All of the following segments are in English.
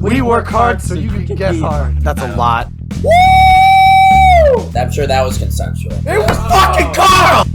We work hard so you can get hard. That's a lot. Woo! I'm sure that was consensual. It was fucking Carl!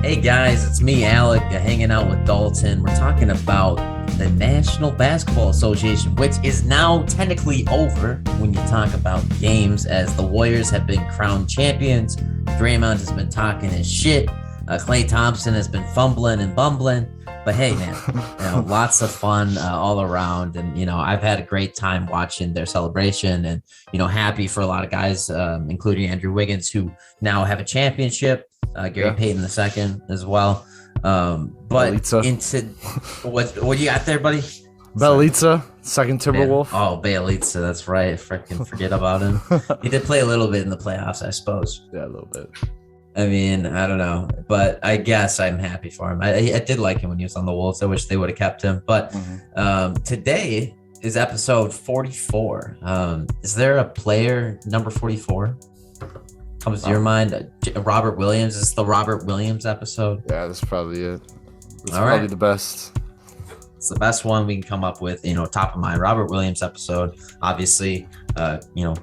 Hey guys, it's me, Alec, hanging out with Dalton. We're talking about the National Basketball Association, which is now technically over when you talk about games, as the Warriors have been crowned champions. Draymond has been talking his shit. Klay Thompson has been fumbling and bumbling. But hey, man, lots of fun all around. And, I've had a great time watching their celebration and, happy for a lot of guys, including Andrew Wiggins, who now have a championship. Gary Payton II as well. But Bielitsa. into what you got there, buddy? Bielitsa, second Timberwolf. Oh, Bielitsa, that's right. Freaking forget about him. He did play a little bit in the playoffs, I suppose. Yeah, a little bit. I mean, I don't know, but I guess I'm happy for him. I did like him when he was on the Wolves. I wish they would have kept him. But today is episode 44. Is there a player number 44? Comes to your mind? Robert Williams. Is this the Robert Williams episode? Yeah, that's probably it. It's All probably right. the best. It's the best one we can come up with, top of mind. Robert Williams episode, obviously,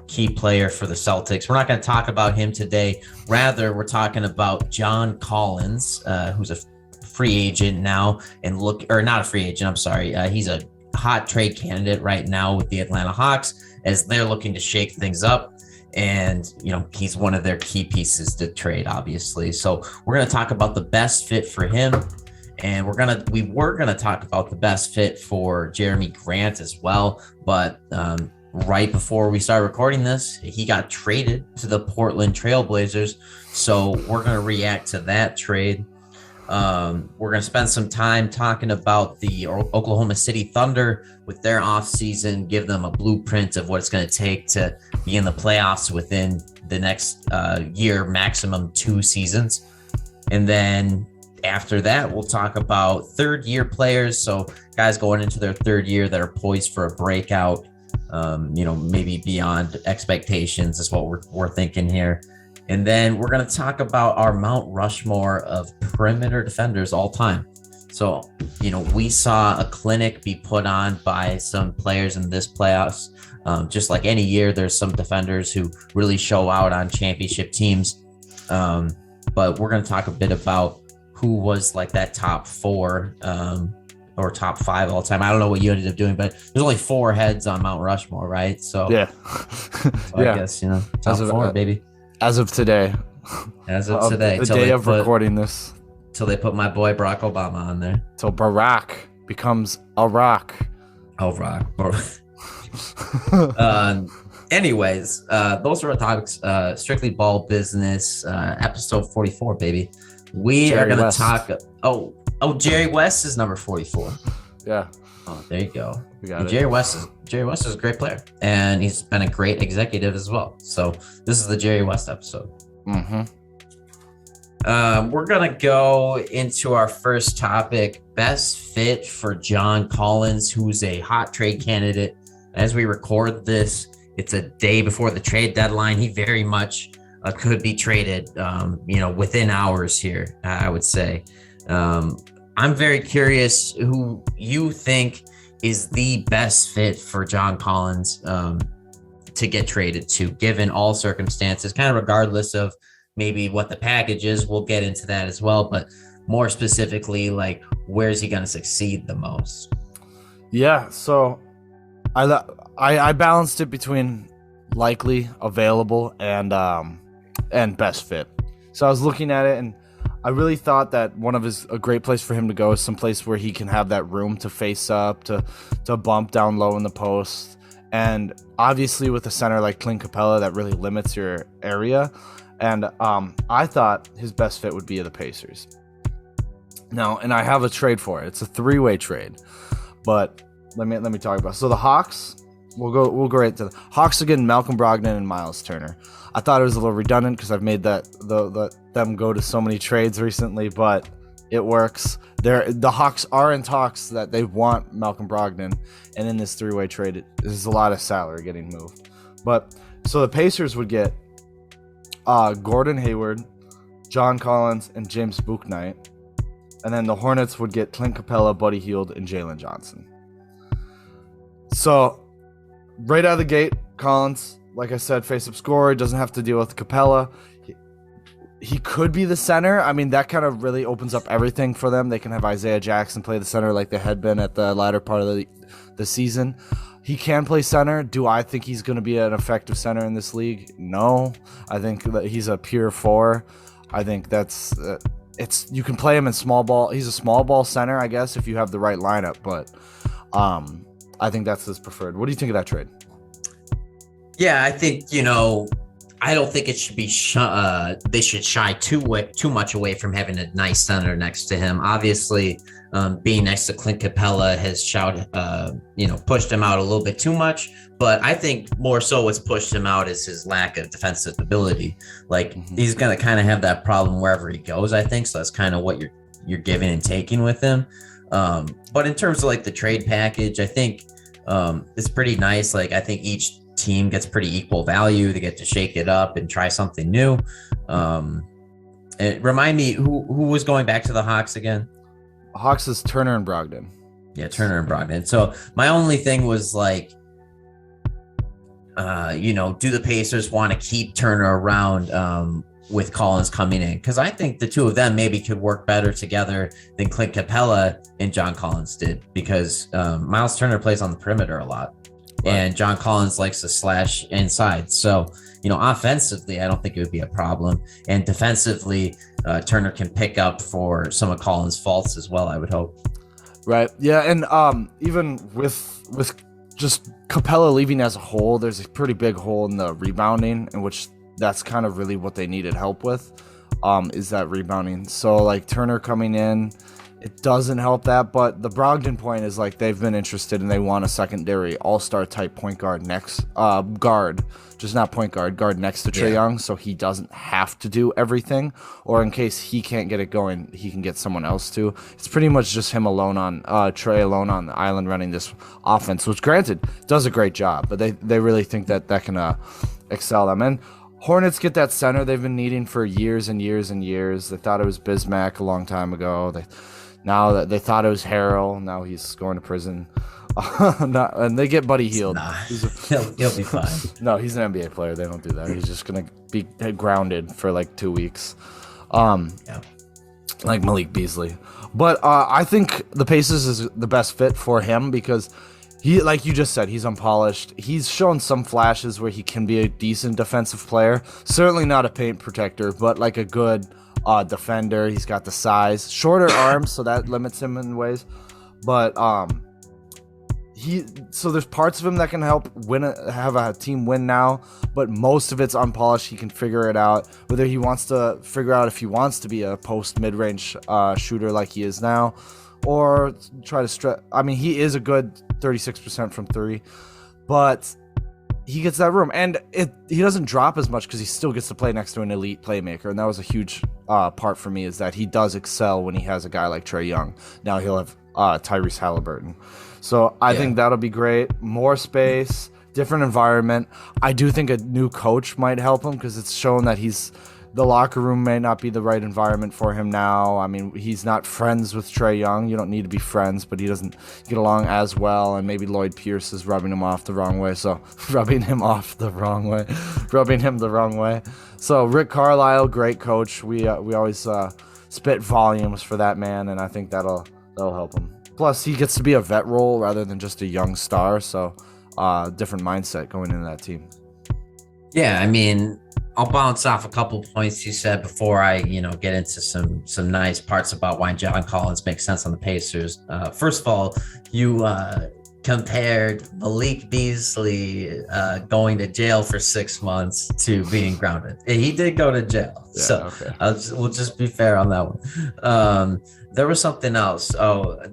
key player for the Celtics. We're not going to talk about him today. Rather, we're talking about John Collins, who's a free agent now not a free agent. I'm sorry. He's a hot trade candidate right now with the Atlanta Hawks as they're looking to shake things up. And, he's one of their key pieces to trade, obviously. So we're going to talk about the best fit for him. And we were gonna talk about the best fit for Jerami Grant as well, but right before we started recording this, he got traded to the Portland Trailblazers. So we're gonna react to that trade. We're gonna spend some time talking about the Oklahoma City Thunder with their offseason, give them a blueprint of what it's gonna take to be in the playoffs within the next year, maximum 2 seasons, and then after that, we'll talk about third-year players. So guys going into their third year that are poised for a breakout, maybe beyond expectations is what we're thinking here. And then we're going to talk about our Mount Rushmore of perimeter defenders all time. So, we saw a clinic be put on by some players in this playoffs. Just like any year, there's some defenders who really show out on championship teams. But we're going to talk a bit about who was like that top 4 or top 5 all time. I don't know what you ended up doing, but there's only 4 heads on Mount Rushmore, right? So yeah, I guess top 4, baby. As of today. As of today, the day of recording this, till they put my boy Barack Obama on there. Till Barack becomes a rock. Oh, rock. Anyways, those are our topics. Strictly Ball Business, episode 44, baby. We are going to talk. Oh, Jerry West is number 44. Yeah. Oh, there you go. We got it. Jerry West is a great player, and he's been a great executive as well. So this is the Jerry West episode. We're going to go into our first topic, best fit for John Collins, who's a hot trade candidate. As we record this, it's a day before the trade deadline. He very much could be traded, within hours here, I would say. I'm very curious who you think is the best fit for John Collins to get traded to, given all circumstances, kind of regardless of maybe what the package is. We'll get into that as well, but more specifically, like, where's he going to succeed the most? Yeah, so I balanced it between likely, available, and best fit. So I was looking at it, and I really thought that a great place for him to go is someplace where he can have that room to face up, to bump down low in the post. And obviously with a center like Clint Capella, that really limits your area. And I thought his best fit would be the Pacers. Now, and I have a trade for it. It's a 3-way trade. But let me talk about it. So the Hawks, we'll go right to the Hawks are getting Malcolm Brogdon and Miles Turner. I thought it was a little redundant because I've made them go to so many trades recently, but it works. The Hawks are in talks that they want Malcolm Brogdon, and in this 3-way trade, there's a lot of salary getting moved. But so the Pacers would get Gordon Hayward, John Collins, and James Bouknight, and then the Hornets would get Clint Capella, Buddy Hield, and Jalen Johnson. So right out of the gate, Collins, like I said, face-up scorer, doesn't have to deal with Capella. He could be the center. I mean, that kind of really opens up everything for them. They can have Isaiah Jackson play the center like they had been at the latter part of the season. He can play center. Do I think he's going to be an effective center in this league? No. I think that he's a pure 4. I think that's you can play him in small ball. He's a small ball center, I guess, if you have the right lineup. But I think that's his preferred. What do you think of that trade? Yeah, I think, I don't think it should be they should shy too much away from having a nice center next to him. Obviously, being next to Clint Capella has pushed him out a little bit too much. But I think more so what's pushed him out is his lack of defensive ability. Like he's going to kind of have that problem wherever he goes, I think. So that's kind of what you're giving and taking with him. But in terms of like the trade package, I think it's pretty nice. Like I think each team gets pretty equal value. They get to shake it up and try something new. Remind me who was going back to the Hawks again? Hawks is Turner and Brogdon. Yeah, Turner and Brogdon. So my only thing was like, do the Pacers want to keep Turner around with Collins coming in? Because I think the two of them maybe could work better together than Clint Capella and John Collins did, because Miles Turner plays on the perimeter a lot. Right. And John Collins likes to slash inside. So, offensively, I don't think it would be a problem. And defensively, Turner can pick up for some of Collins' faults as well, I would hope. Right. Yeah. And even with just Capella leaving as a whole, there's a pretty big hole in the rebounding, in which that's kind of really what they needed help with, is that rebounding. So like Turner coming in, it doesn't help that, but the Brogdon point is like they've been interested and they want a secondary all-star type point guard next guard, just not point guard next to Trae Young, so he doesn't have to do everything, or in case he can't get it going, he can get someone else to. It's pretty much just him alone on Trae alone on the island running this offense, which granted does a great job, but they really think that can excel them. And Hornets get that center they've been needing for years and years and years. They thought it was Bismack a long time ago. Now that they thought it was Harrell, now he's going to prison. And they get Buddy Hield. Nah, he'll be fine. No, he's an NBA player. They don't do that. He's just going to be grounded for like 2 weeks. Like Malik Beasley. But I think the Pacers is the best fit for him because he, like you just said, he's unpolished. He's shown some flashes where he can be a decent defensive player. Certainly not a paint protector, but like a good defender. He's got the size, shorter arms, so that limits him in ways. But so there's parts of him that can help have a team win now, but most of it's unpolished. He can figure it out. Whether he wants to figure out if he wants to be a post mid-range shooter like he is now, or try to stretch. I mean, he is a good 36% from 3, but he gets that room, and he doesn't drop as much because he still gets to play next to an elite playmaker, and that was a huge part for me, is that he does excel when he has a guy like Trae Young. Now he'll have Tyrese Halliburton. So I think that'll be great. More space, different environment. I do think a new coach might help him because it's shown that the locker room may not be the right environment for him now. I mean, he's not friends with Trae Young. You don't need to be friends, but he doesn't get along as well. And maybe Lloyd Pierce is rubbing him the wrong way. So Rick Carlisle, great coach. We always spit volumes for that man, and I think that'll help him. Plus, he gets to be a vet role rather than just a young star. So different mindset going into that team. Yeah, I mean, I'll bounce off a couple points you said before I, get into some nice parts about why John Collins makes sense on the Pacers. First of all, you compared Malik Beasley going to jail for 6 months to being grounded. He did go to jail, okay. We'll just be fair on that one. There was something else. I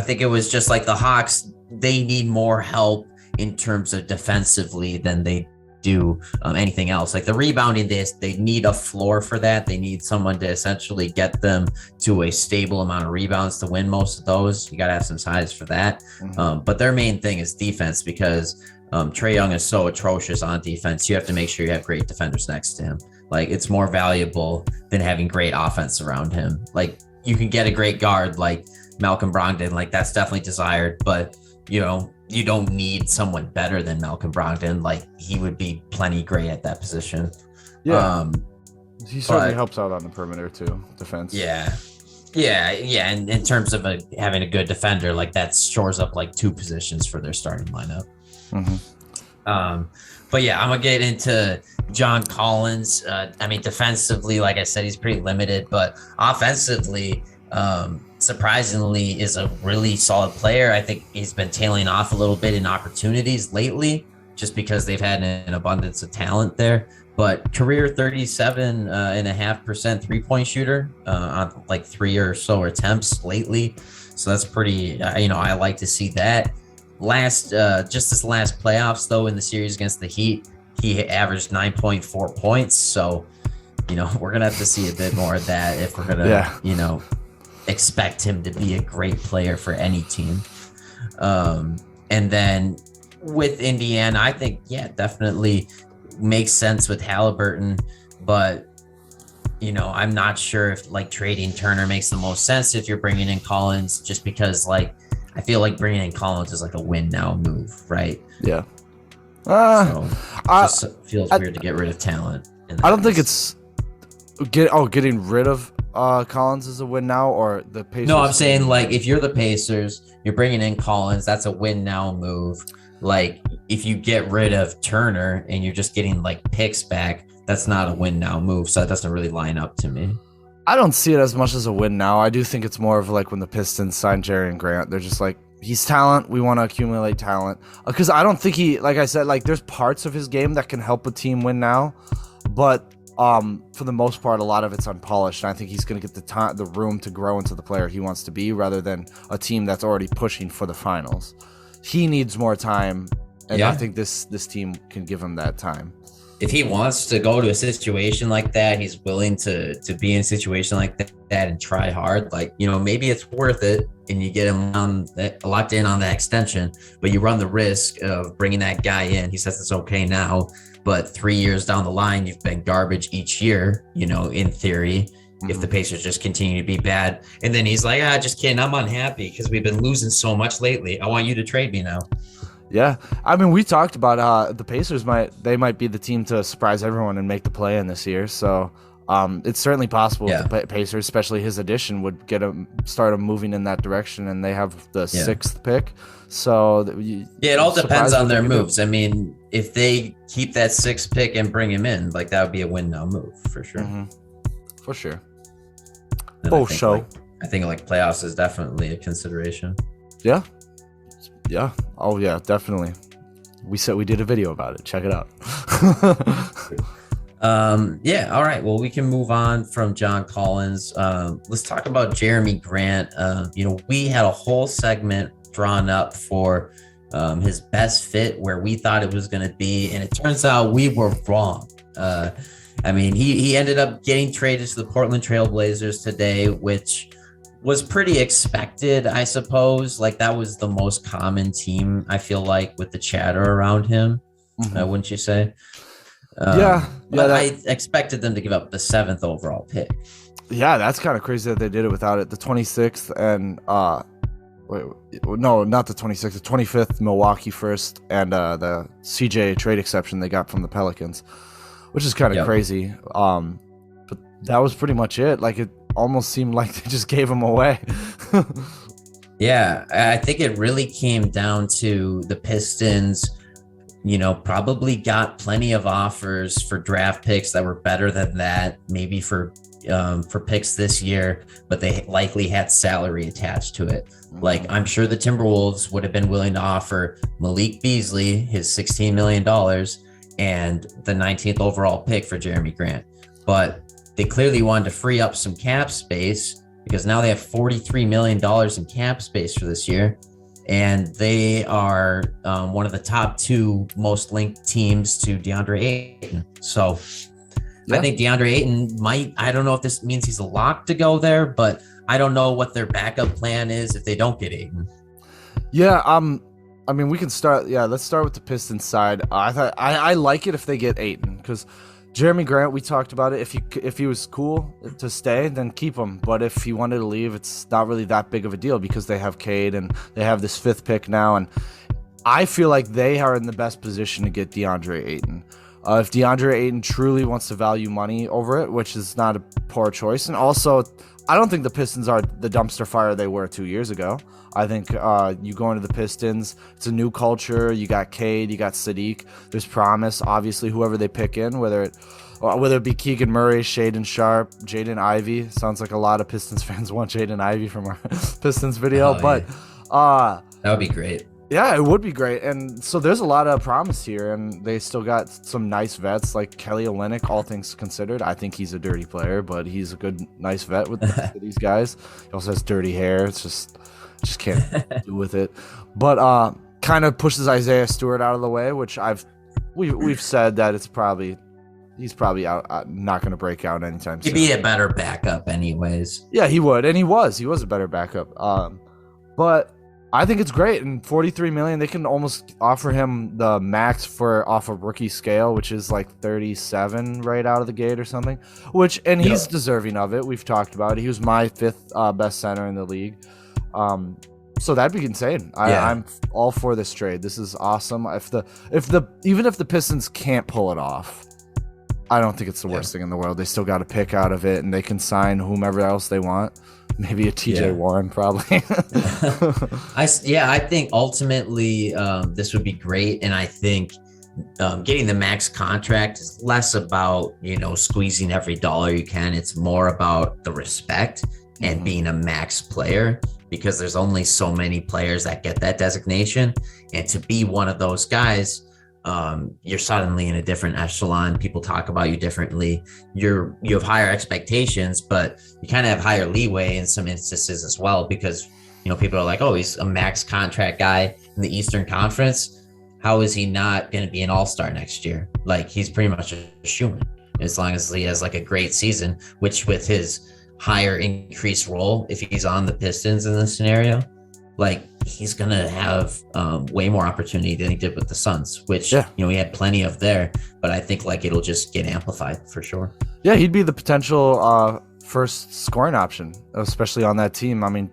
think it was just like the Hawks. They need more help in terms of defensively than they do anything else. Like the rebounding, they need a floor for that. They need someone to essentially get them to a stable amount of rebounds to win most of those. You got to have some size for that. Mm-hmm. But their main thing is defense, because Trae Young is so atrocious on defense. You have to make sure you have great defenders next to him. Like, it's more valuable than having great offense around him. Like, you can get a great guard like Malcolm Brogdon, like that's definitely desired, but you know, you don't need someone better than Malcolm Brogdon. Like he would be plenty great at that position. Yeah. He certainly helps out on the perimeter too, defense. Yeah. And in terms of having a good defender, like that shores up like 2 positions for their starting lineup. But yeah, I'm gonna get into John Collins. I mean, defensively, like I said, he's pretty limited, but offensively, surprisingly, is a really solid player. I think he's been tailing off a little bit in opportunities lately, just because they've had an abundance of talent there. But career 37.5% 3-point shooter on like 3 or so attempts lately. So that's pretty, I like to see that. Just this last playoffs, though, in the series against the Heat, he averaged 9.4 points. So, we're going to have to see a bit more of that if we're going to, expect him to be a great player for any team. And then with Indiana, I think, definitely makes sense with Halliburton, but I'm not sure if like trading Turner makes the most sense if you're bringing in Collins, just because like I feel like bringing in Collins is like a win now move, right? Yeah. Just feels weird to get rid of talent. I don't think it's getting rid of Collins is a win now, or the Pacers. No, I'm saying like if you're the Pacers, you're bringing in Collins, that's a win now move. Like if you get rid of Turner and you're just getting like picks back, that's not a win now move. So that doesn't really line up to me. I don't see it as much as a win now. I do think it's more of like when the Pistons signed Jerry and Grant, they're just like, he's talent. We want to accumulate talent. Because I don't think like I said, like there's parts of his game that can help a team win now, but for the most part, a lot of it's unpolished. And I think he's going to get the room to grow into the player he wants to be, rather than a team that's already pushing for the finals. He needs more time, and I think this team can give him that time. If he wants to go to a situation like that, he's willing to be in a situation like that and try hard. Like, maybe it's worth it, and you get him locked in on that extension, but you run the risk of bringing that guy in. He says it's okay now, but 3 years down the line, you've been garbage each year, in theory. If the Pacers just continue to be bad. And then he's like, just kidding. I'm unhappy because we've been losing so much lately. I want you to trade me now. Yeah. I mean, we talked about the Pacers might be the team to surprise everyone and make the play-in this year. So it's certainly possible the Pacers, especially his addition, would start him moving in that direction, and they have the 6th pick. So it all depends on their moves. I mean, if they keep that 6th pick and bring him in, like that would be a win now move for sure. For sure. I think playoffs is definitely a consideration. Yeah. Oh yeah, definitely. We did a video about it. Check it out. All right. Well, we can move on from John Collins. Let's talk about Jerami Grant. We had a whole segment drawn up for his best fit, where we thought it was going to be, and it turns out we were wrong. I mean, he ended up getting traded to the Portland Trailblazers today, which was pretty expected, I suppose. Like that was the most common team, I feel like, with the chatter around him. Wouldn't you say? I expected them to give up the 7th overall pick. Yeah, that's kind of crazy that they did it without it. The 26th and no, not the 26th, the 25th Milwaukee first, and the CJ trade exception they got from the Pelicans, which is kind of crazy. But that was pretty much it. Like it almost seemed like they just gave him away. Yeah, I think it really came down to the Pistons, probably got plenty of offers for draft picks that were better than that, maybe for picks this year, but they likely had salary attached to it. Like I'm sure the Timberwolves would have been willing to offer Malik Beasley his $16 million and the 19th overall pick for Jerami Grant. But they clearly wanted to free up some cap space, because now they have $43 million in cap space for this year. And they are one of the top 2 most linked teams to DeAndre Ayton. So I think DeAndre Ayton I don't know if this means he's a lock to go there, but I don't know what their backup plan is if they don't get Ayton. Yeah, I mean, we can start. Yeah, let's start with the Pistons side. I like it if they get Ayton, because Jerami Grant, we talked about it. If he was cool to stay, then keep him. But if he wanted to leave, it's not really that big of a deal because they have Cade and they have this 5th pick now. And I feel like they are in the best position to get DeAndre Ayton. If DeAndre Ayton truly wants to value money over it, which is not a poor choice. And also, I don't think the Pistons are the dumpster fire they were 2 years ago. I think you go into the Pistons, it's a new culture. You got Cade, you got Sadiq. There's promise. Obviously, whether they pick in, whether it be Keegan Murray, Shaden Sharp, Jaden Ivey. Sounds like a lot of Pistons fans want Jaden Ivey from our Pistons video. But that would be great. Yeah, it would be great. And so there's a lot of promise here, and they still got some nice vets like Kelly Olynyk, all things considered. I think he's a dirty player, but he's a good, nice vet with these guys. He also has dirty hair. It's just can't do with it. But kind of pushes Isaiah Stewart out of the way, which we've said that he's probably out, not going to break out anytime soon. He'd be a better backup anyways. Yeah, he would. And he was a better backup. But I think it's great. And $43 million, they can almost offer him the max off a rookie scale, which is like 37 right out of the gate or something. He's deserving of it. We've talked about it. He was my 5th best center in the league. So that'd be insane. I'm all for this trade. This is awesome. Even if the Pistons can't pull it off, I don't think it's the worst thing in the world. They still got a pick out of it, and they can sign whomever else they want. Maybe a TJ Warren, probably. I think ultimately this would be great, and I think getting the max contract is less about squeezing every dollar you can. It's more about the respect and being a max player, because there's only so many players that get that designation, and to be one of those guys, you're suddenly in a different echelon. People talk about you differently. You have higher expectations, but you kind of have higher leeway in some instances as well, because people are like, oh, he's a max contract guy in the Eastern Conference. How is he not going to be an all-star next year? Like, he's pretty much a shoo-in as long as he has like a great season, which with his higher increased role, if he's on the Pistons in this scenario, like, he's gonna have way more opportunity than he did with the Suns, which he had plenty of there, but I think like it'll just get amplified for sure. Yeah, he'd be the potential first scoring option, especially on that team. I mean,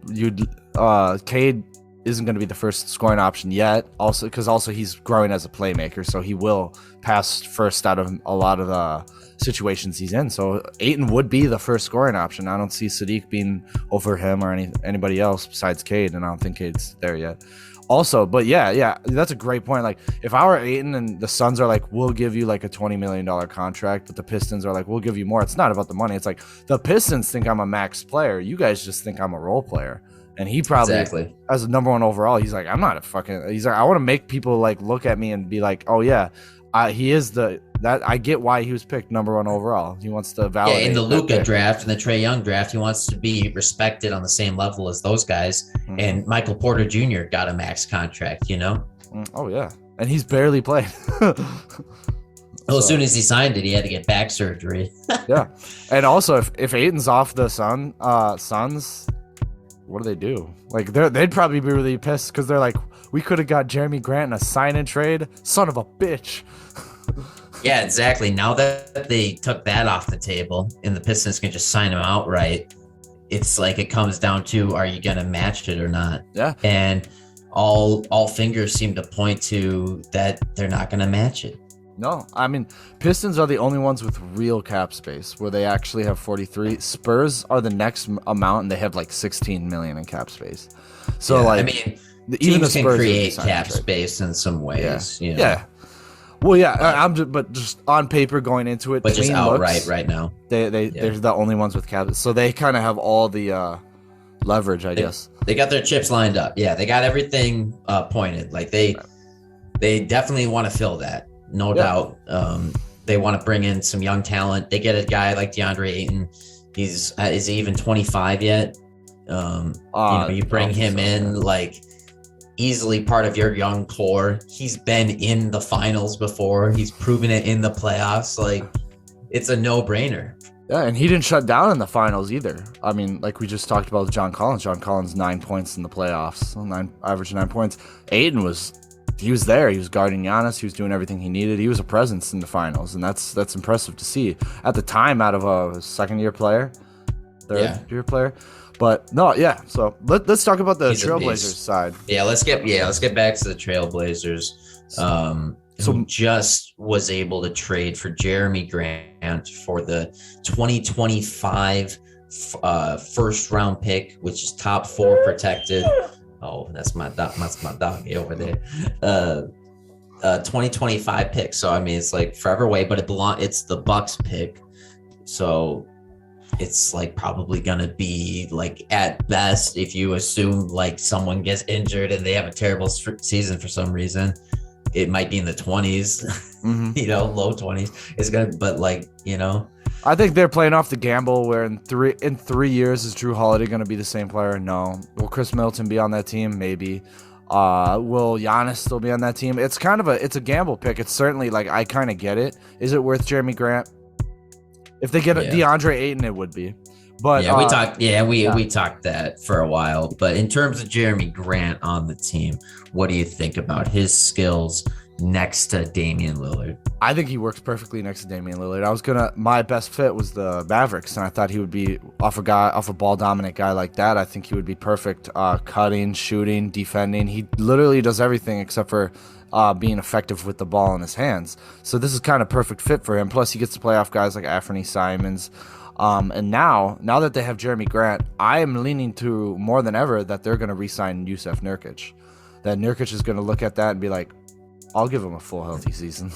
Cade isn't going to be the first scoring option yet, also because he's growing as a playmaker, so he will pass first out of a lot of the situations he's in. So Ayton would be the first scoring option. I don't see Sadiq being over him or anybody else besides Cade, and I don't think Cade's there yet. Also, but yeah, that's a great point. Like, if I were Ayton and the Suns are like, we'll give you like a $20 million contract, but the Pistons are like, we'll give you more. It's not about the money. It's like, the Pistons think I'm a max player. You guys just think I'm a role player. And he probably, as a number 1 overall, he's like, I'm not a fucking. He's like, I want to make people like look at me and be like, oh yeah, he is that. I get why he was picked number 1 overall. He wants to validate. Yeah, in the Luka draft and the Trae Young draft, he wants to be respected on the same level as those guys. Mm-hmm. And Michael Porter Jr. got a max contract. Oh yeah, and he's barely played. As soon as he signed it, he had to get back surgery. Yeah, and also if Ayton's off the Suns. What do they do? Like, they'd probably be really pissed because they're like, we could have got Jerami Grant in a sign-and trade. Son of a bitch. Yeah, exactly. Now that they took that off the table and the Pistons can just sign him outright, it's like it comes down to, are you going to match it or not? Yeah. And all fingers seem to point to that they're not going to match it. No, I mean, Pistons are the only ones with real cap space where they actually have 43. Spurs are the next amount, and they have like 16 million in cap space. So I mean, even the Spurs can create cap space in some ways. Yeah. Well, yeah, but just on paper going into it, but just outright right now, they're the only ones with cap, so they kind of have all the leverage, I guess. They got their chips lined up. Yeah, they got everything pointed. Like they definitely want to fill that. No doubt. They want to bring in some young talent. They get a guy like DeAndre Ayton. Is he even 25 yet? You bring him in, like, easily part of your young core. He's been in the finals before. He's proven it in the playoffs. Like, it's a no-brainer. Yeah, and he didn't shut down in the finals either. I mean, like we just talked about John Collins. John Collins, 9 points in the playoffs, average 9 points. Ayton was he was there. He was guarding Giannis. He was doing everything he needed. He was a presence in the finals, and that's impressive to see at the time out of a second-year player, third-year player. But no, yeah. So let's talk about the Trailblazers side. Yeah, let's get back to the Trailblazers. Who just was able to trade for Jerami Grant for the 2025 first round pick, which is top 4 protected. Oh, that's my doggy over there. 2025 pick. So I mean, it's like forever away, but it's the Bucks pick. So it's like probably gonna be like at best, if you assume like someone gets injured and they have a terrible season for some reason, it might be in the 20s, low 20s. It's gonna, but like, I think they're playing off the gamble where in 3 years is Drew Holiday going to be the same player? No. Will Chris Middleton be on that team? Maybe. Will Giannis still be on that team? It's kind of it's a gamble pick. It's certainly like, I kind of get it. Is it worth Jerami Grant? If they get DeAndre Ayton, it would be. But we talked that for a while. But in terms of Jerami Grant on the team, what do you think about his skills next to Damian Lillard? I think he works perfectly next to Damian Lillard. My best fit was the Mavericks, and I thought he would be off a ball dominant guy like that. I think he would be perfect, cutting, shooting, defending. He literally does everything except for being effective with the ball in his hands. So this is kind of perfect fit for him. Plus he gets to play off guys like Anthony Simons. And now that they have Jerami Grant, I am leaning to more than ever that they're going to re-sign Jusuf Nurkic. That Nurkic is going to look at that and be like, I'll give him a full healthy season.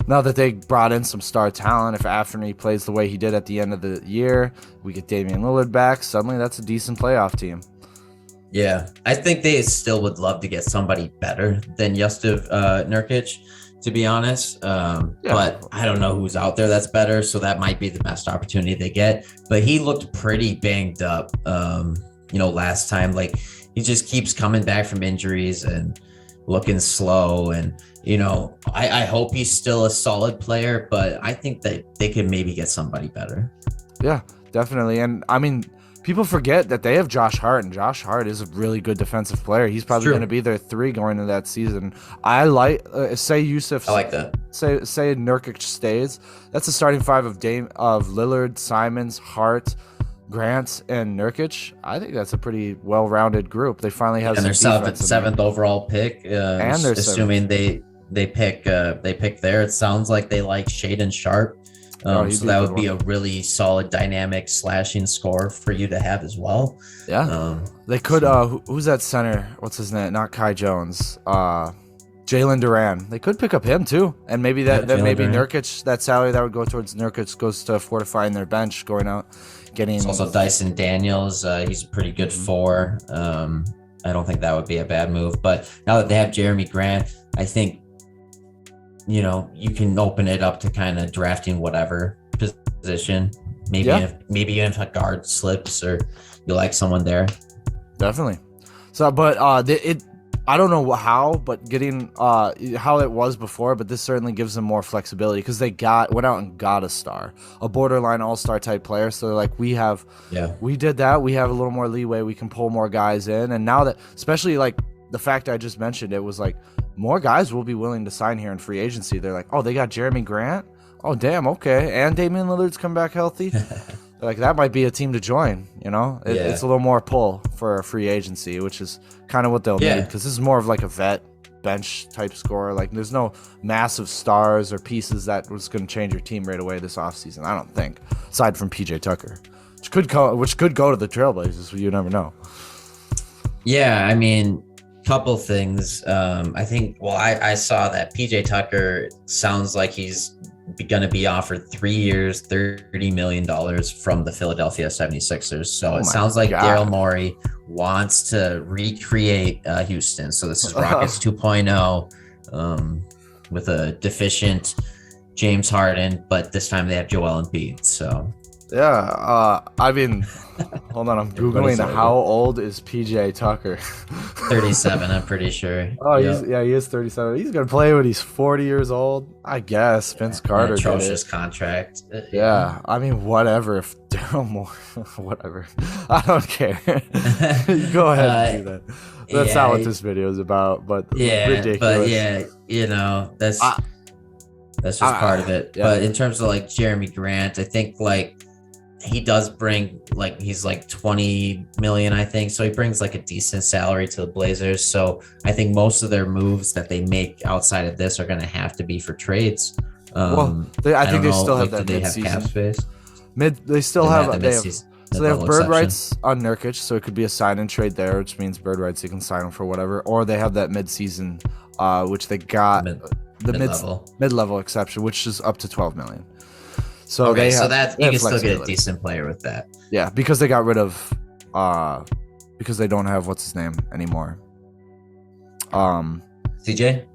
Now that they brought in some star talent, if Anthony plays the way he did at the end of the year, we get Damian Lillard back, suddenly that's a decent playoff team. Yeah, I think they still would love to get somebody better than Jusuf Nurkic, to be honest. But I don't know who's out there that's better, so that might be the best opportunity they get. But he looked pretty banged up, last time. Like, he just keeps coming back from injuries and looking slow. And, I hope he's still a solid player, but I think that they could maybe get somebody better. Yeah, definitely. And, I mean, people forget that they have Josh Hart, and Josh Hart is a really good defensive player. He's probably going to be their 3 going into that season. I like say Jusuf. I like that. Say Nurkic stays. That's a starting 5 of Lillard, Simons, Hart, Grant, and Nurkic. I think that's a pretty well-rounded group. They finally have their seventh overall pick. And they're assuming they pick there. It sounds like they like Shaedon Sharpe. So that would be a really solid dynamic slashing score for you to have as well. Yeah. They could who's that center? What's his name? Not Kai Jones. Jalen Duran. They could pick up him too. And maybe maybe Nurkic, that salary that would go towards Nurkic goes to fortifying their bench, going out, getting. It's also Dyson Daniels. He's a pretty good 4. I don't think that would be a bad move. But now that they have Jerami Grant, I think you can open it up to kind of drafting whatever position. Maybe if a guard slips or you like someone there. Definitely. So, but I don't know how, but getting how it was before, but this certainly gives them more flexibility because they went out and got a borderline all-star type player. So they're like, we did that. We have a little more leeway. We can pull more guys in. And now that, especially like the fact I just mentioned, it was like, more guys will be willing to sign here in free agency. They're like, oh, they got Jerami Grant? Oh, damn, okay. And Damian Lillard's come back healthy? Like, that might be a team to join, It's a little more pull for free agency, which is kind of what they'll need, because this is more of like a vet bench type scorer. Like, there's no massive stars or pieces that was going to change your team right away this offseason, I don't think, aside from PJ Tucker, which could go to the Trailblazers, you never know. Yeah, I mean, couple things. I think, I saw that PJ Tucker sounds like he's going to be offered 3 years, $30 million from the Philadelphia 76ers. So it sounds like Daryl Morey wants to recreate Houston. So this is Rockets 2.0 with a deficient James Harden, but this time they have Joel Embiid. So yeah, I mean, hold on, I'm Googling how old is PJ Tucker. 37, I'm pretty sure. Oh, yep. He is 37. He's going to play when he's 40 years old, I guess. Vince Carter atrocious contract. Yeah, I mean, whatever. If Daryl Moore, whatever. I don't care. Go ahead and do that. That's not what this video is about, but ridiculous. But yeah, that's just part of it. Yeah. But in terms of like Jerami Grant, I think like he does bring he's like 20 million, I think. So he brings like a decent salary to the Blazers. So I think most of their moves that they make outside of this are going to have to be for trades. I think they still have that mid-season. Have cap space? They still have they have bird rights on Nurkic, so it could be a sign and trade there, which means bird rights, you can sign him for whatever. Or they have that mid-season, which they got mid-level exception, which is up to 12 million. So you can still get a decent player with that. Yeah, because they got rid of because they don't have what's his name anymore. CJ?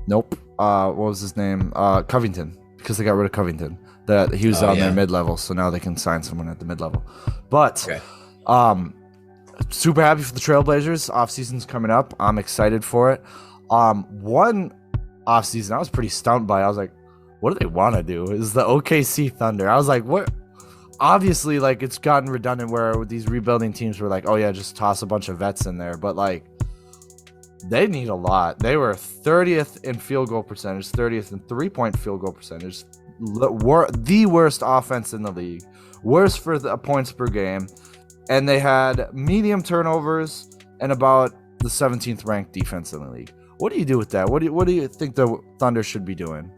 Nope. What was his name? Covington. Because they got rid of Covington. That he was on their mid-level, so now they can sign someone at the mid-level. But super happy for the Trailblazers. Offseason's coming up. I'm excited for it. One offseason I was pretty stumped by. I was like, what do they want to do? Is the OKC Thunder. I was like, what? Obviously, like, it's gotten redundant where these rebuilding teams were like, oh yeah, just toss a bunch of vets in there. But like, they need a lot. They were 30th in field goal percentage, 30th in three-point field goal percentage, the worst offense in the league, worst for the points per game, and they had medium turnovers and about the 17th ranked defense in the league. What do you do with that? What do you think the Thunder should be doing?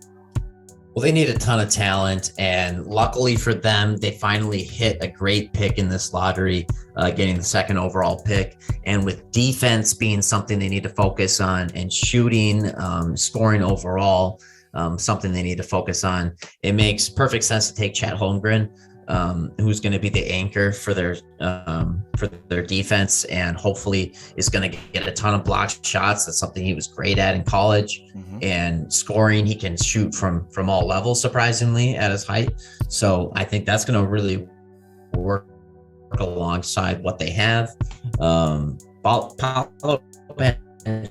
Well, they need a ton of talent, and luckily for them, they finally hit a great pick in this lottery, getting the second overall pick. And with defense being something they need to focus on, and shooting, scoring overall, something they need to focus on, it makes perfect sense to take Chet Holmgren, who's going to be the anchor for their defense, and hopefully is going to get a ton of blocked shots. That's something he was great at in college. And scoring, he can shoot from all levels, surprisingly, at his height. So I think that's going to really work alongside what they have. Paolo and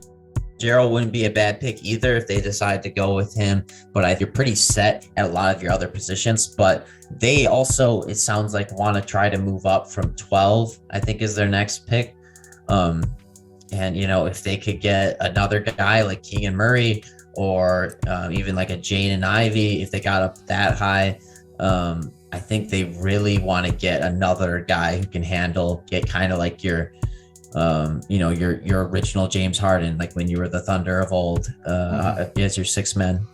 Gerald wouldn't be a bad pick either if they decide to go with him, but you're pretty set at a lot of your other positions. But they also, it sounds like, want to try to move up from 12, I think is their next pick. And, if they could get another guy like Keegan Murray, or even like a Jaden Ivey, if they got up that high, I think they really want to get another guy who can get kind of like your original James Harden, like when you were the Thunder of old, as your six men.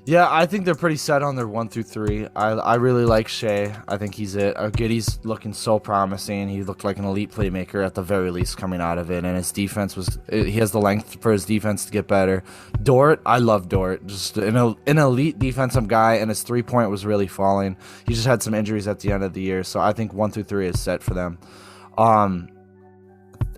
Yeah, I think they're pretty set on their 1 through 3. I really like Shea. I think he's it. Giddey's looking so promising. He looked like an elite playmaker at the very least coming out of it, and his defense he has the length for his defense to get better. Dort, I love Dort. Just an elite defensive guy, and his 3-point was really falling. He just had some injuries at the end of the year, so I think 1 through 3 is set for them.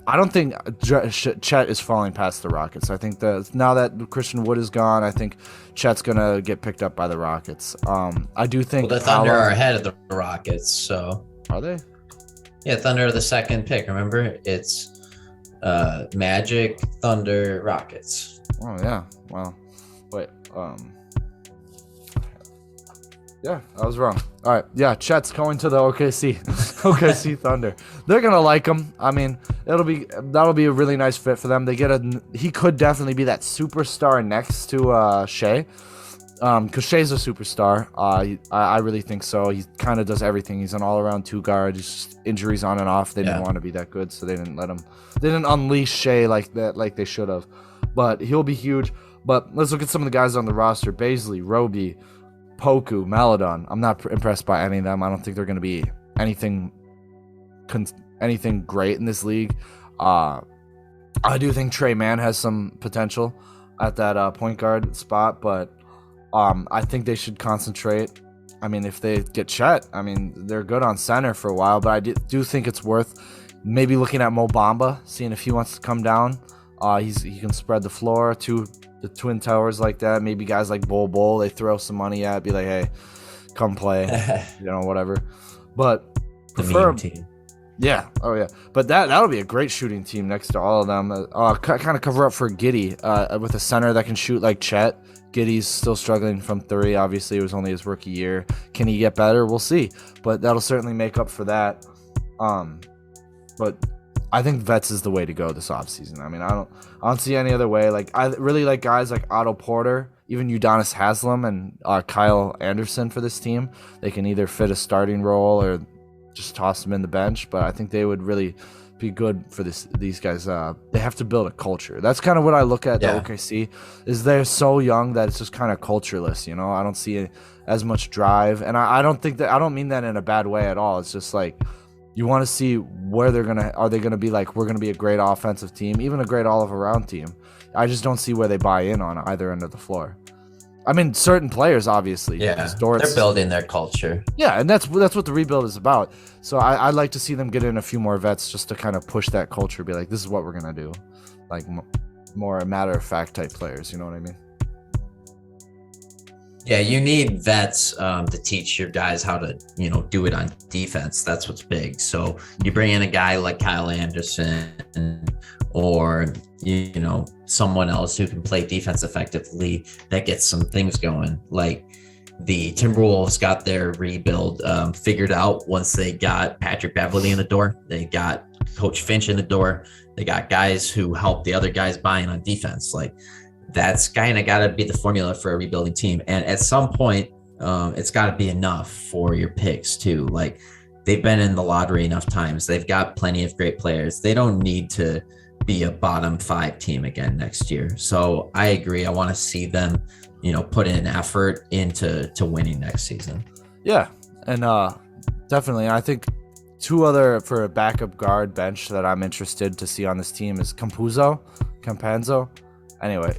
I don't think Chet is falling past the Rockets. I think that now that Christian Wood is gone, I think Chet's going to get picked up by the Rockets. I do think the Thunder are ahead of the Rockets. So are they? Yeah, Thunder are the second pick. Remember, it's Magic, Thunder, Rockets. Oh yeah. Well, wait. Yeah, I was wrong. All right. Yeah, Chet's going to the OKC Thunder. They're going to like him. I mean, that'll be a really nice fit for them. He could definitely be that superstar next to Shea. Because Shea's a superstar. I really think so. He kind of does everything. He's an all-around 2 guard. Just injuries on and off. They didn't want to be that good, so they didn't let him. They didn't unleash Shea like that, like they should have. But he'll be huge. But let's look at some of the guys on the roster. Baisley, Roby, Poku, Maladon. I'm not impressed by any of them. I don't think they're going to be anything great in this league. I do think Trey Mann has some potential at that point guard spot, but I think they should concentrate. I mean, if they get Chet, I mean, they're good on center for a while, but I do think it's worth maybe looking at Mo Bamba, seeing if he wants to come down. He can spread the floor to the Twin Towers like that. Maybe guys like Bol, they throw some money at, be like, hey, come play, whatever. But the meme team. Yeah. Oh yeah. But that'll be a great shooting team next to all of them. Kind of cover up for Giddey with a center that can shoot like Chet. Giddey's still struggling from three. Obviously, it was only his rookie year. Can he get better? We'll see. But that'll certainly make up for that. But I think vets is the way to go this offseason. I mean, I don't see any other way. Like, I really like guys like Otto Porter, even Udonis Haslem and Kyle Anderson for this team. They can either fit a starting role or just toss them in the bench. But I think they would really be good for these guys. They have to build a culture. That's kind of what I look at. The OKC is they're so young that it's just kind of cultureless. You know, I don't see as much drive, and I don't mean that in a bad way at all. It's just like you want to see where are they gonna be like, we're gonna be a great offensive team, even a great all around team. I just don't see where they buy in on either end of the floor. I mean, certain players, obviously. Yeah, they're building their culture. Yeah, and that's what the rebuild is about. So I'd like to see them get in a few more vets just to kind of push that culture, be like, this is what we're going to do. Like, more matter-of-fact type players, you know what I mean? Yeah, you need vets to teach your guys how to, do it on defense. That's what's big. So you bring in a guy like Kyle Anderson or, someone else who can play defense effectively that gets some things going. Like the Timberwolves got their rebuild figured out once they got Patrick Beverley in the door. They got Coach Finch in the door. They got guys who help the other guys buy in on defense. Like, that's kind of got to be the formula for a rebuilding team. And at some point, it's got to be enough for your picks too. Like, they've been in the lottery enough times. They've got plenty of great players. They don't need to be a bottom 5 team again next year. So I agree. I want to see them, put in an effort into winning next season. Yeah. And definitely, I think two other for a backup guard bench that I'm interested to see on this team is Campanzo. Anyway,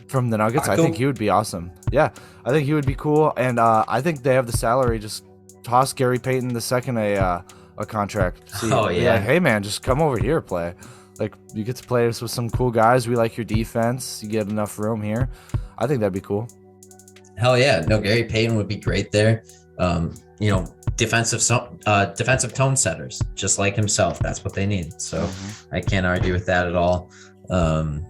from the Nuggets, I think he would be awesome. Yeah, I think he would be cool, and I think they have the salary. Just toss Gary Payton II a contract. See, like, hey man, just come over here, play. Like, you get to play with some cool guys. We like your defense. You get enough room here. I think that'd be cool. Hell yeah, no, Gary Payton would be great there. Defensive tone setters, just like himself. That's what they need. So I can't argue with that at all. I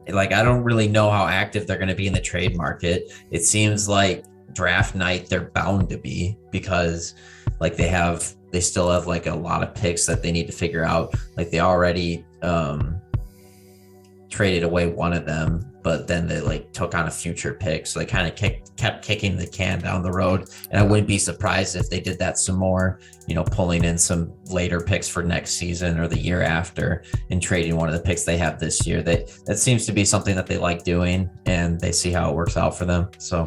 don't really know how active they're going to be in the trade market. It seems like draft night they're bound to be, because they still have like a lot of picks that they need to figure out. Like, they already traded away one of them, but then they took on a future pick. So they kind of kept kicking the can down the road. And I wouldn't be surprised if they did that some more, pulling in some later picks for next season or the year after and trading one of the picks they have this year. That seems to be something that they like doing, and they see how it works out for them. So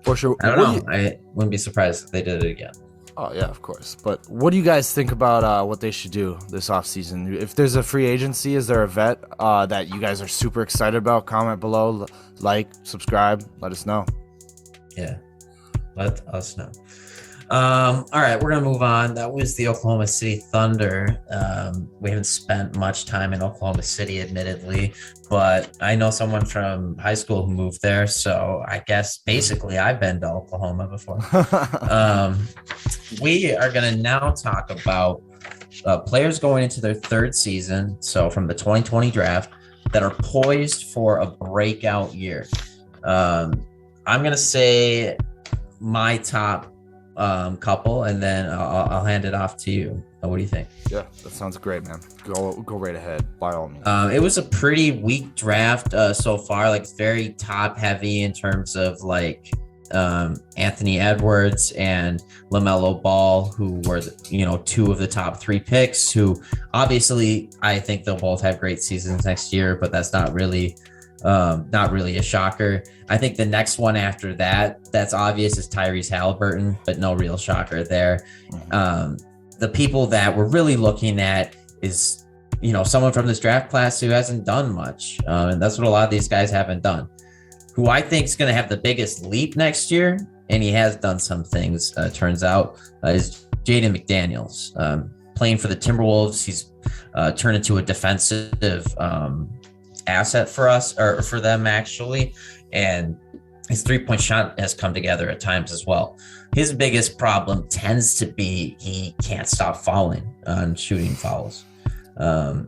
for sure. I don't know. I wouldn't be surprised if they did it again. Oh, yeah, of course. But what do you guys think about what they should do this offseason? If there's a free agency, is there a vet that you guys are super excited about? Comment below, like, subscribe, let us know. Yeah, let us know. All right, we're going to move on. That was the Oklahoma City Thunder. We haven't spent much time in Oklahoma City, admittedly, but I know someone from high school who moved there. So I guess basically I've been to Oklahoma before. We are going to now talk about players going into their third season. So from the 2020 draft that are poised for a breakout year. I'm going to say my top couple, and then I'll hand it off to you. What do you think? Yeah, that sounds great, man. Go right ahead, by all means. It was a pretty weak draft so far. Like, very top heavy in terms of Anthony Edwards and LaMelo Ball, who were two of the top 3 picks. Who obviously I think they'll both have great seasons next year, but that's not really a shocker. I think the next one after that's obvious, is Tyrese Halliburton, but no real shocker there. The people that we're really looking at is, someone from this draft class who hasn't done much. And that's what a lot of these guys haven't done. Who I think is going to have the biggest leap next year, and he has done some things, turns out, is Jaden McDaniels. Playing for the Timberwolves, he's turned into a defensive asset for us, or for them actually, and his 3-point shot has come together at times as well. His biggest problem tends to be he can't stop falling on shooting fouls.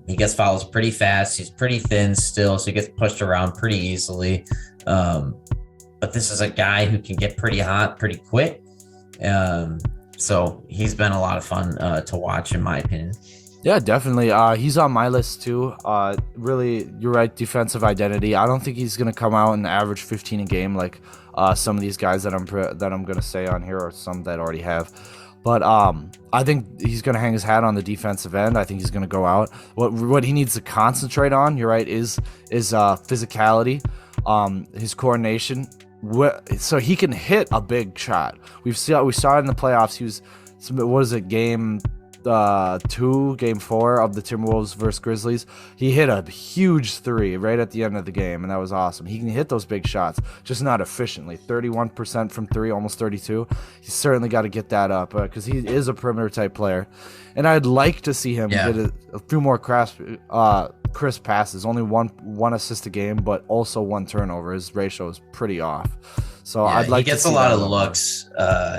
He gets fouls pretty fast. He's pretty thin still, so he gets pushed around pretty easily. But this is a guy who can get pretty hot pretty quick. So he's been a lot of fun to watch, in my opinion. Yeah, definitely. He's on my list too. Really, you're right. Defensive identity. I don't think he's gonna come out and average 15 a game like some of these guys that I'm gonna say on here, or some that already have. But I think he's gonna hang his hat on the defensive end. I think he's gonna go out. What he needs to concentrate on, you're right, is physicality, his coordination, so he can hit a big shot. We saw it in the playoffs. He was, what was it, game 2, game 4 of the Timberwolves versus Grizzlies. He hit a huge 3 right at the end of the game, and that was awesome. He can hit those big shots, just not efficiently. 31% from 3, almost 32. He's certainly got to get that up because he is a perimeter type player, and I'd like to see him get a few more crisp passes. Only one assist a game, but also 1 turnover. His ratio is pretty off. So I'd like to see he gets a lot of looks.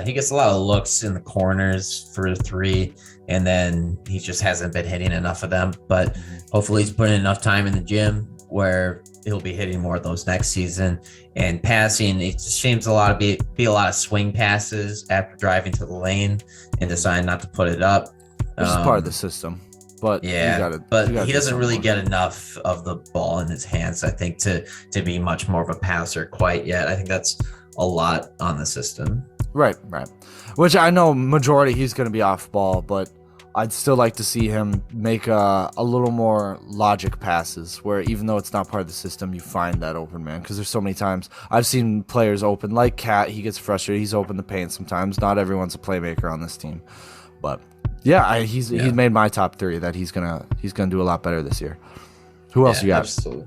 He gets a lot of looks in the corners for 3, and then he just hasn't been hitting enough of them. But hopefully he's putting enough time in the gym where he'll be hitting more of those next season. And passing, it just seems a lot be a lot of swing passes after driving to the lane and deciding not to put it up. This is part of the system. But he doesn't really get enough of the ball in his hands, I think, to be much more of a passer quite yet. I think that's a lot on the system. Right. Which I know majority he's going to be off ball, but I'd still like to see him make a little more logic passes where even though it's not part of the system, you find that open man. Because there's so many times I've seen players open, like Cat, he gets frustrated. He's open the paint sometimes. Not everyone's a playmaker on this team. But yeah, he's made my top 3 that he's gonna do a lot better this year. Who else you got? Absolutely.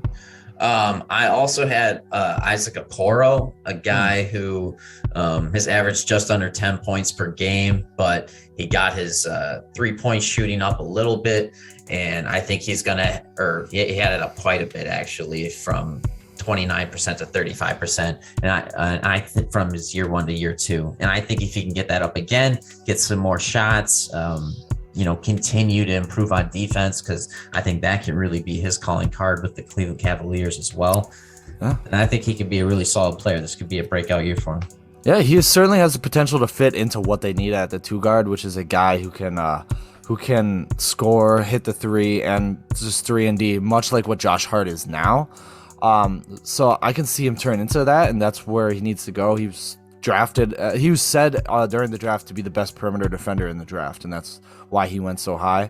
I also had Isaac Okoro, a guy who has averaged just under 10 points per game, but he got his 3-point shooting up a little bit, and I think he had it up quite a bit actually, from 29% to 35%, and I think from his year 1 to year 2, and I think if he can get that up again, get some more shots, continue to improve on defense, because I think that can really be his calling card with the Cleveland Cavaliers as well. And I think he could be a really solid player. This could be a breakout year for him. Yeah, he certainly has the potential to fit into what they need at the 2 guard, which is a guy who can score, hit the 3, and just 3 and D, much like what Josh Hart is now. So I can see him turn into that, and that's where he needs to go. He was drafted. He was said during the draft to be the best perimeter defender in the draft, and that's why he went so high.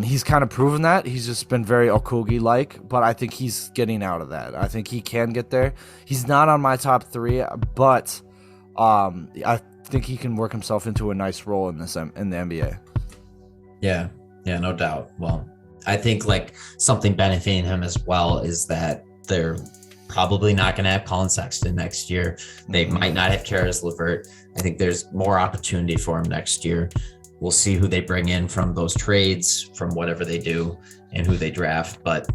He's kind of proven that. He's just been very Okogie-like, but I think he's getting out of that. I think he can get there. He's not on my top 3, but I think he can work himself into a nice role in the NBA. Yeah, no doubt. Well, I think like something benefiting him as well is that they're probably not going to have Colin Sexton next year. They might not have Karis LeVert. I think there's more opportunity for him next year. We'll see who they bring in from those trades, from whatever they do, and who they draft. But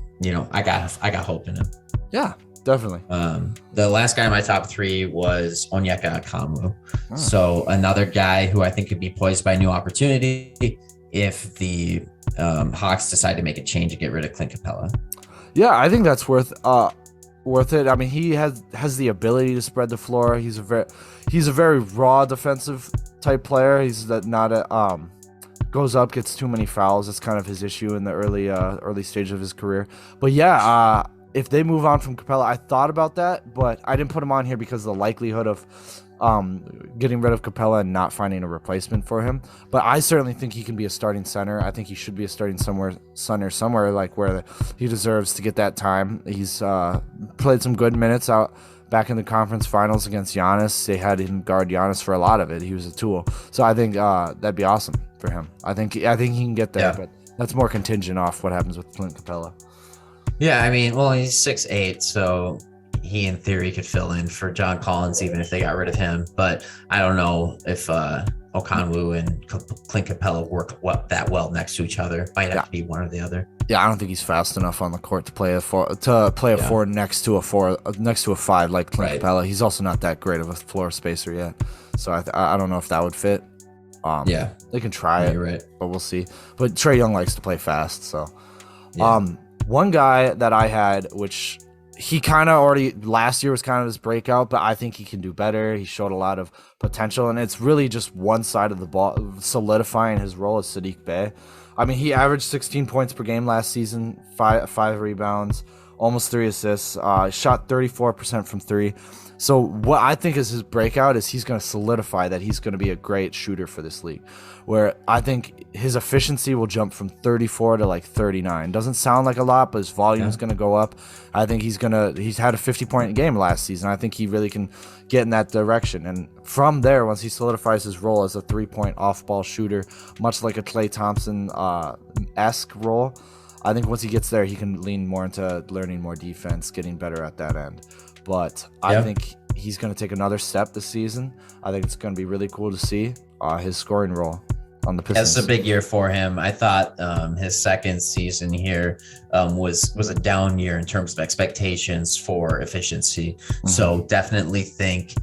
I got hope in him. Yeah, definitely. The last guy in my top 3 was Onyeka Okongwu. So another guy who I think could be poised by a new opportunity if the Hawks decide to make a change and get rid of Clint Capella. Yeah, I think that's worth it. I mean, he has the ability to spread the floor. He's a very raw defensive type player. He's goes up, gets too many fouls. That's kind of his issue in the early stage of his career. But yeah, if they move on from Capella, I thought about that, but I didn't put him on here because of the likelihood of getting rid of Capella and not finding a replacement for him. But I certainly think he can be a starting center. I think he should be a starting center somewhere like where he deserves to get that time. He's played some good minutes out back in the conference finals against Giannis. They had him guard Giannis for a lot of it. He was a tool. So I think that'd be awesome for him. I think he can get there, but that's more contingent off what happens with Clint Capella. Yeah, I mean, well, he's 6'8", so he in theory could fill in for John Collins even if they got rid of him. But I don't know if Okonwu and Clint Capella work that well next to each other. Might have to be one or the other. Yeah, I don't think he's fast enough on the court to play a four next to a 5 like Clint Capella. He's also not that great of a floor spacer yet, so I don't know if that would fit. They can try it, right, but we'll see. But Trae Young likes to play fast, so one guy that I had, which he kind of already last year was kind of his breakout, but I think he can do better. He showed a lot of potential, and it's really just one side of the ball solidifying his role as Saddiq Bey. I mean, he averaged 16 points per game last season, five rebounds, almost 3 assists, shot 34% from 3. So what I think is his breakout is he's going to solidify that he's going to be a great shooter for this league, where I think his efficiency will jump from 34 to like 39. Doesn't sound like a lot, but his volume is going to go up. I think he's had a 50-point game last season. I think he really can get in that direction. And from there, once he solidifies his role as a 3-point off-ball shooter, much like a Klay Thompson-esque role, I think once he gets there, he can lean more into learning more defense, getting better at that end. But I think he's going to take another step this season. I think it's going to be really cool to see his scoring role on the Pistons. That's a big year for him. I thought his second season here was a down year in terms of expectations for efficiency. Mm-hmm. So definitely think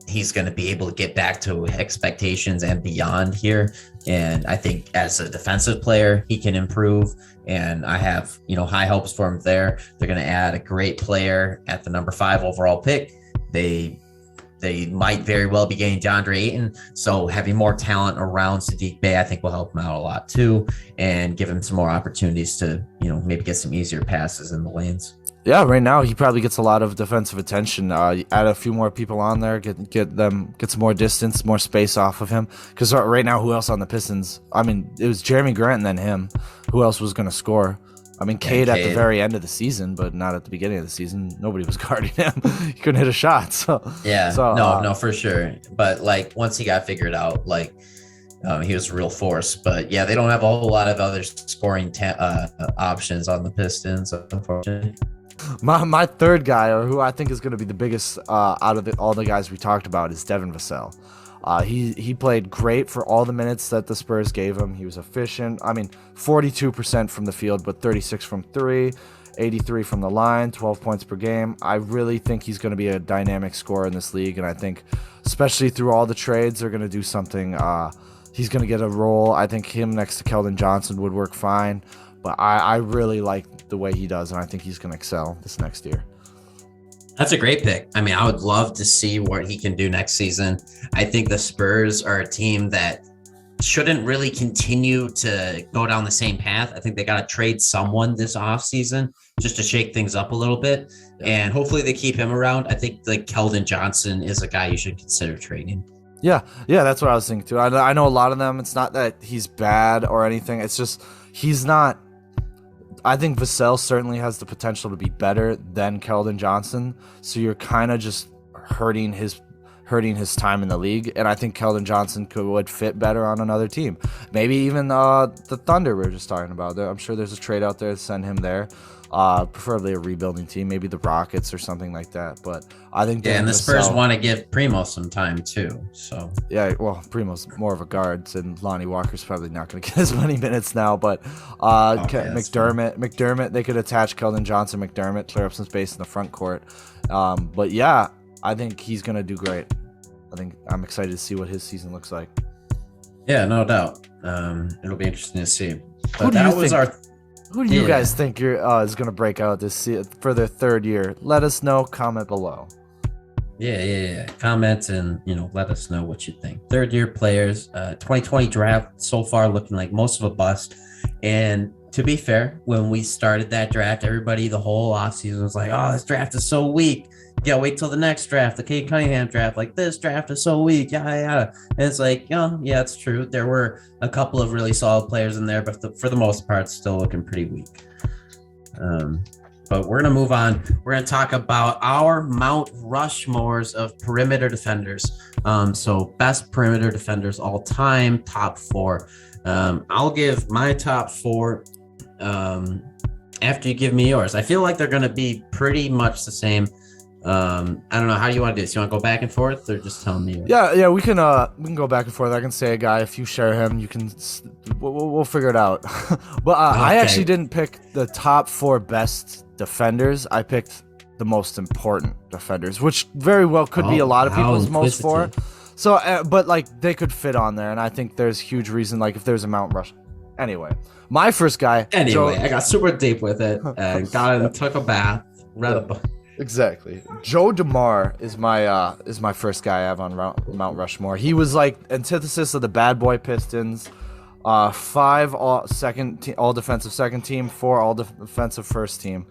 he's going to be able to get back to expectations and beyond here. And I think as a defensive player, he can improve. And I have, high hopes for him there. They're going to add a great player at the number 5 overall pick. They might very well be getting DeAndre Ayton. So having more talent around Saddiq Bey, I think will help him out a lot too, and give him some more opportunities to, maybe get some easier passes in the lanes. Yeah, right now he probably gets a lot of defensive attention. Add a few more people on there, get some more distance, more space off of him. Because right now, who else on the Pistons? I mean, it was Jerami Grant and then him. Who else was going to score? I mean, Cade at the very end of the season, but not at the beginning of the season. Nobody was guarding him. He couldn't hit a shot. So no, for sure. But once he got figured out, he was a real force. But yeah, they don't have a whole lot of other scoring options on the Pistons, unfortunately. My third guy, or who I think is going to be the biggest out of all the guys we talked about, is Devin Vassell. He played great for all the minutes that the Spurs gave him. He was efficient. I mean, 42% from the field, but 36 from 3, 83 from the line, 12 points per game. I really think he's going to be a dynamic scorer in this league, and I think, especially through all the trades, they're going to do something. He's going to get a role. I think him next to Keldon Johnson would work fine, but I really like the way he does, and I think he's going to excel this next year. That's a great pick. I mean, I would love to see what he can do next season. I think the Spurs are a team that shouldn't really continue to go down the same path. I think they got to trade someone this offseason just to shake things up a little bit. And hopefully they keep him around. I think Keldon Johnson is a guy you should consider trading. Yeah, that's what I was thinking too. I know a lot of them. It's not that he's bad or anything. It's just he's not. I think Vassell certainly has the potential to be better than Keldon Johnson. So you're kind of just hurting his time in the league. And I think Keldon Johnson would fit better on another team. Maybe even the Thunder we were just talking about. I'm sure there's a trade out there to send him there. Preferably a rebuilding team, maybe the Rockets or something like that. But I think and the Spurs want to give Primo some time too. So Primo's more of a guard, and Lonnie Walker's probably not going to get as many minutes now. But McDermott, they could attach Keldon Johnson, McDermott, clear up some space in the front court. But yeah, I think he's going to do great. I think I'm excited to see what his season looks like. Yeah, no doubt. It'll be interesting to see. But who do you guys think is going to break out this for their third year? Let us know. Comment below. Yeah. Comment and let us know what you think. Third year players, 2020 draft so far looking like most of a bust. And to be fair, when we started that draft, everybody the whole offseason was like, "Oh, this draft is so weak. Yeah, wait till the next draft, the Cade Cunningham draft. Like this draft is so weak." Yeah. And it's like, yeah, it's true. There were a couple of really solid players in there, but for the most part, still looking pretty weak. But we're going to move on. We're going to talk about our Mount Rushmores of perimeter defenders. So best perimeter defenders all time, top 4. I'll give my top 4 after you give me yours. I feel like they're going to be pretty much the same. I don't know. How do you want to do this? You want to go back and forth, or just tell me? Yeah, we can go back and forth. I can say a guy. If you share him, you can. We'll figure it out. But I actually didn't pick the top 4 best defenders. I picked the most important defenders, which very well could be a lot of people's most 4. So, but like they could fit on there, and I think there's huge reason. Like if there's a Mount Rushmore. Anyway, my first guy. Anyway, I got super deep with it and took a bath, read a book. Exactly. Joe DeMar is my first guy I have on Mount Rushmore. He was like antithesis of the bad boy Pistons. 5 all defensive second team, 4 all defensive first team.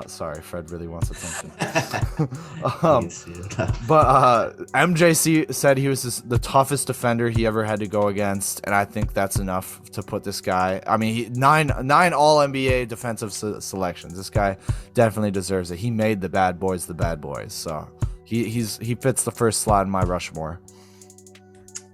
Sorry, Fred really wants attention. But MJC said he was the toughest defender he ever had to go against, and I think that's enough to put this guy. I mean, 9 All NBA defensive selections. This guy definitely deserves it. He made the bad boys, so he fits the first slot in my Rushmore.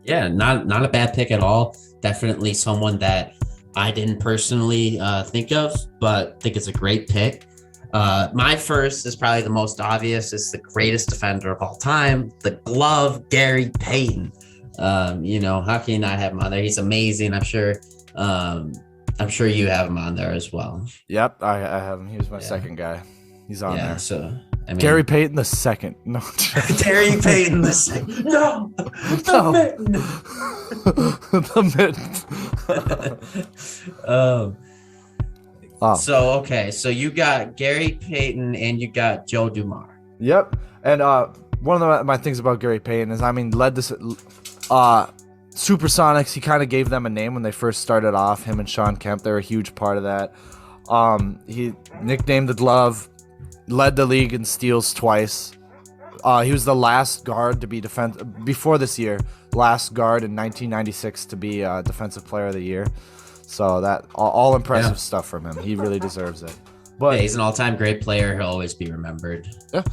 Yeah, not a bad pick at all. Definitely someone that I didn't personally think of, but think it's a great pick. My first is probably the most obvious. It's the greatest defender of all time, the glove, Gary Payton. How can you not have him on there? He's amazing. I'm sure you have him on there as well. Yep, I have him. He was my second guy. He's on there. So I mean, Gary Payton the second. No, Gary Payton the second. No, the mitten. So you got Gary Payton and you got Joe DeMar. Yep, and one of my things about Gary Payton is, led this Supersonics. He kind of gave them a name when they first started off. Him and Sean Kemp, they're a huge part of that. He nicknamed the glove, led the league in steals twice. He was the last guard to be before this year. Last guard in 1996 to be Defensive Player of the Year. So that all impressive stuff from him. He really deserves it. But he's an all-time great player. He'll always be remembered. Yeah.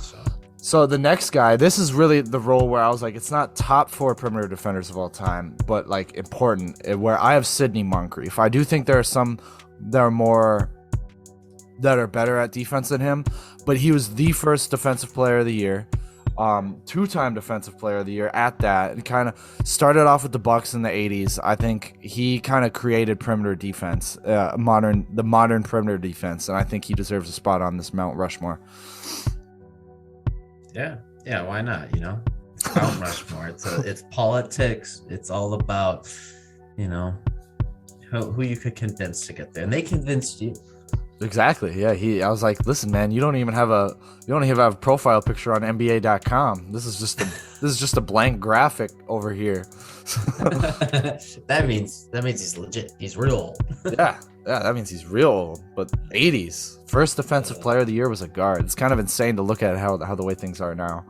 So the next guy, this is really the role where I was like, it's not top 4 perimeter defenders of all time, but like important. Where I have Sidney Moncrief. I do think there are some that are better at defense than him, but he was the first Defensive Player of the Year. 2-time Defensive Player of the Year at that, and kind of started off with the Bucks in the 80s. I think he kind of created perimeter defense, the modern perimeter defense, and I think he deserves a spot on this Mount Rushmore. Yeah, why not? It's Mount Rushmore. It's politics. It's all about who you could convince to get there, and they convinced you. Exactly. Yeah. I was like, listen, man, you don't even have a profile picture on NBA.com. This is just a blank graphic over here. That means he's legit. He's real. Yeah. That means he's real. But 80s first Defensive Player of the Year was a guard. It's kind of insane to look at how the way things are now.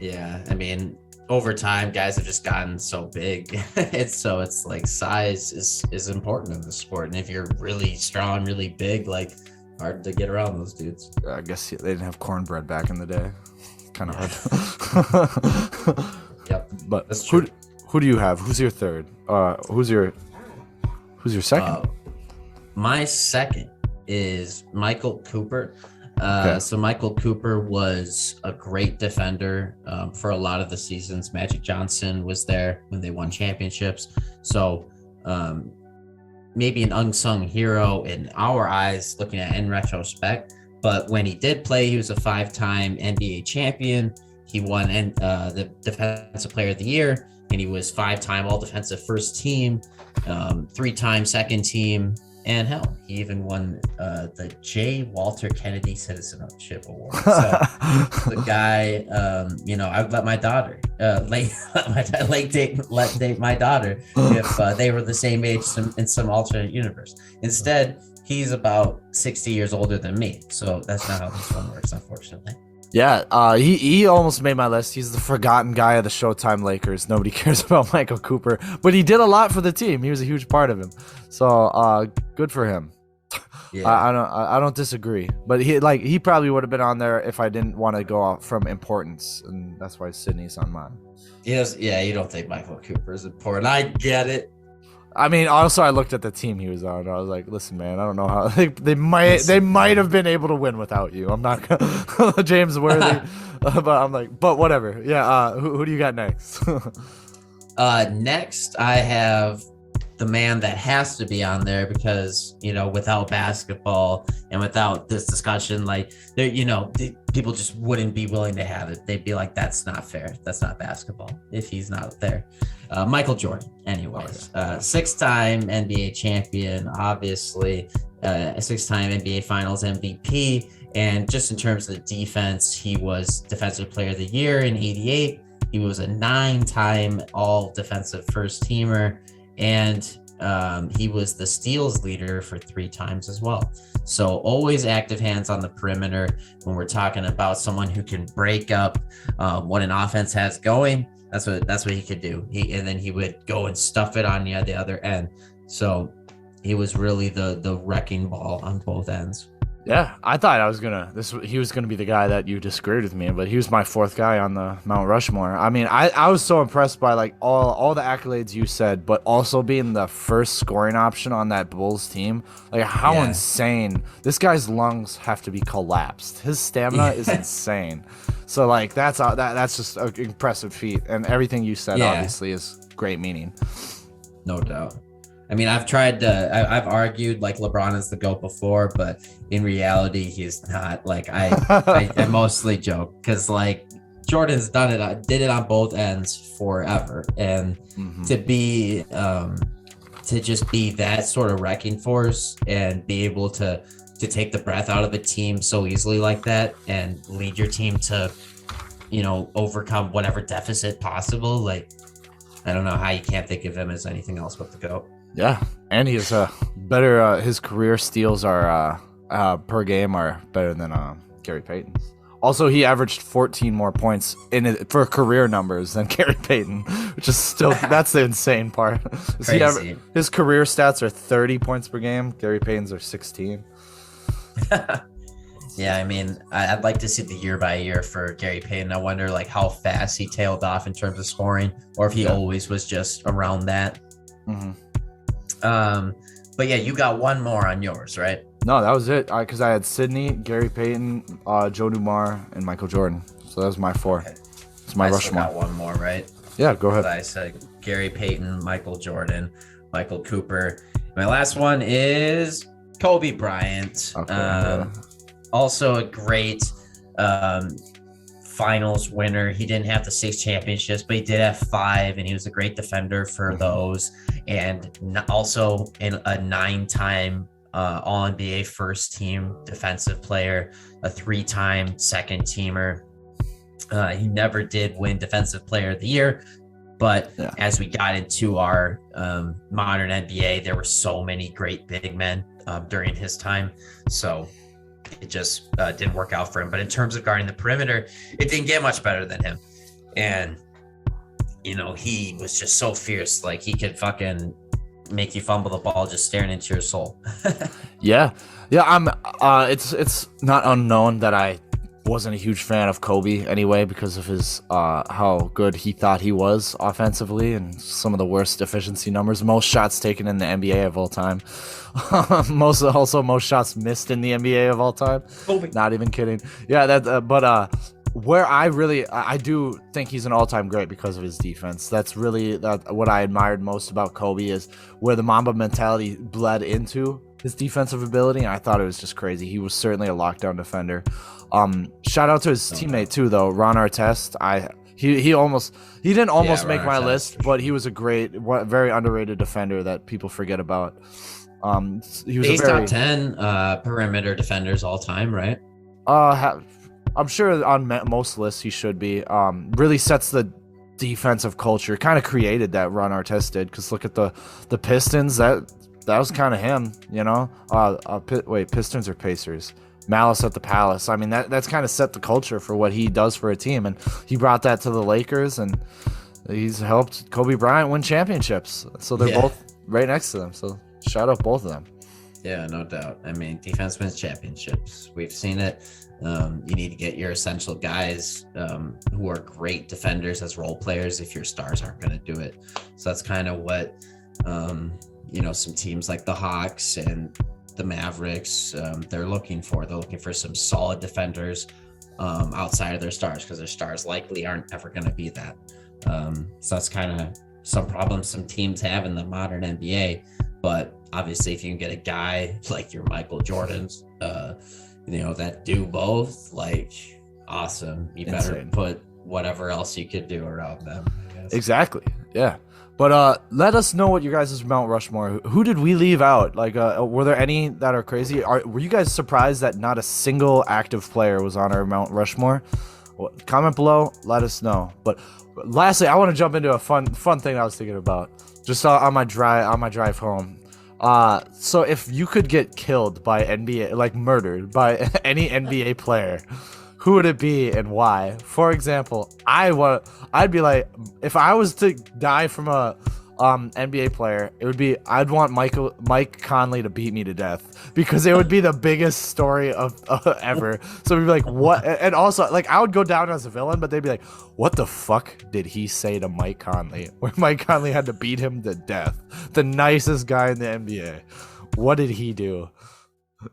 Yeah. I mean, over time, guys have just gotten so big. It's like size is important in the sport, and if you're really strong, really big, like hard to get around those dudes. I guess they didn't have cornbread back in the day. Kind of hard. Yep. But that's true. Who do you have? Who's your third? Who's your second? My second is Michael Cooper. So Michael Cooper was a great defender for a lot of the seasons. Magic Johnson was there when they won championships. So maybe an unsung hero in our eyes, looking at in retrospect. But when he did play, he was a 5-time NBA champion. He won the Defensive Player of the Year, and he was 5-time All Defensive First Team, 3-time Second Team. And hell, he even won the J. Walter Kennedy Citizenship Award. So the guy, I would let my daughter date my daughter if they were the same age in some alternate universe. Instead, he's about 60 years older than me. So that's not how this one works, unfortunately. Yeah, he almost made my list. He's the forgotten guy of the Showtime Lakers. Nobody cares about Michael Cooper, but he did a lot for the team. He was a huge part of him. So good for him. Yeah. I don't disagree, but he probably would have been on there if I didn't want to go off from importance, and that's why Sydney's on mine. Yes, yeah, you don't think Michael Cooper is important. I get it. I mean, also I looked at the team he was on. I was like, listen, man, I don't know how they might have been able to win without you. I'm not gonna James Worthy. But I'm like, but whatever. Yeah. Who do you got next? Next, I have the man that has to be on there because, without basketball and without this discussion, like people just wouldn't be willing to have it. They'd be like, that's not fair. That's not basketball if he's not there. Michael Jordan, anyways, six-time NBA champion, obviously, six-time NBA Finals MVP. And just in terms of the defense, he was Defensive Player of the Year in '88. He was a 9-time all defensive first teamer, and he was the steals leader for 3 times as well. So always active hands on the perimeter when we're talking about someone who can break up what an offense has going. That's what he could do. And then he would go and stuff it on the other end. So he was really the wrecking ball on both ends. Yeah, I thought he was gonna be the guy that you disagreed with me, but he was my 4th guy on the Mount Rushmore. I mean, I was so impressed by like all the accolades you said, but also being the first scoring option on that Bulls team. Like how insane! This guy's lungs have to be collapsed. His stamina is insane. So like that's just an impressive feat, and everything you said obviously is great meaning. No doubt. I mean, I've argued like LeBron is the GOAT before, but in reality, he's not. Like I mostly joke because like Jordan's did it on both ends forever. And to be, to just be that sort of wrecking force and be able to take the breath out of a team so easily like that and lead your team to, overcome whatever deficit possible. Like, I don't know how you can't think of him as anything else but the GOAT. Yeah, and he's better. His career steals are per game are better than Gary Payton's. Also, he averaged 14 more points for career numbers than Gary Payton, which is still that's the insane part. Crazy. His career stats are 30 points per game. Gary Payton's are 16. Yeah, I mean, I'd like to see the year by year for Gary Payton. I wonder like how fast he tailed off in terms of scoring, or if he always was just around that. But yeah, you got one more on yours, right? No, that was it. Because I had Sidney, Gary Payton, Joe Dumars, and Michael Jordan. So that was my 4. Okay. It's my Rushmore. I got one more, right? Yeah, go ahead. I said Gary Payton, Michael Jordan, Michael Cooper. My last one is Kobe Bryant. Okay, also a great finals winner. He didn't have the 6 championships, but he did have 5, and he was a great defender for those. And also a 9-time All-NBA first team defensive player, a 3-time second teamer. He never did win Defensive Player of the Year, but as we got into our modern NBA, there were so many great big men during his time. So it just didn't work out for him. But in terms of guarding the perimeter, it didn't get much better than him. And, he was just so fierce. Like he could fucking make you fumble the ball just staring into your soul. Yeah. It's not unknown that I wasn't a huge fan of Kobe anyway because of his how good he thought he was offensively and some of the worst efficiency numbers. Most shots taken in the NBA of all time. most shots missed in the NBA of all time. Kobe. Not even kidding. Yeah, where I do think he's an all-time great because of his defense. That's really what I admired most about Kobe is where the Mamba mentality bled into his defensive ability, and I thought it was just crazy. He was certainly a lockdown defender. Shout out to his teammate too, though, Ron Artest. He didn't almost make my list, but he was a very underrated defender that people forget about. He's top 10 perimeter defenders all time, right? I'm sure on most lists he should be. Really sets the defensive culture. Kind of created that Ron Artest did. Because look at the Pistons. That was kind of him, Pistons or Pacers? Malice at the Palace. I mean, that's kind of set the culture for what he does for a team, and he brought that to the Lakers, and he's helped Kobe Bryant win championships. So they're both right next to them. So shout out both of them. Yeah, no doubt. I mean, defense wins championships. We've seen it. You need to get your essential guys who are great defenders as role players if your stars aren't going to do it. So that's kind of what, some teams like the Hawks and the Mavericks, they're looking for. They're looking for some solid defenders outside of their stars, because their stars likely aren't ever going to be that. So that's kind of some problems some teams have in the modern NBA. But obviously, if you can get a guy like your Michael Jordans, that do both, like, awesome. You better put whatever else you could do around them, I guess. Exactly. Yeah. But let us know what you guys' Mount Rushmore. Who did we leave out? Like, were there any that are crazy? Were you guys surprised that not a single active player was on our Mount Rushmore? Well, comment below. Let us know. But lastly, I want to jump into a fun thing I was thinking about just on my drive home. So if you could get killed by NBA, like murdered by any NBA player, who would it be and why? For example, I'd be like, if I was to die from a NBA player, I'd want Mike Conley to beat me to death, because it would be the biggest story of ever. So we'd be like, what? And also, like, I would go down as a villain, but they'd be like, what the fuck did he say to Mike Conley, where Mike Conley had to beat him to death? The nicest guy in the NBA. What did he do?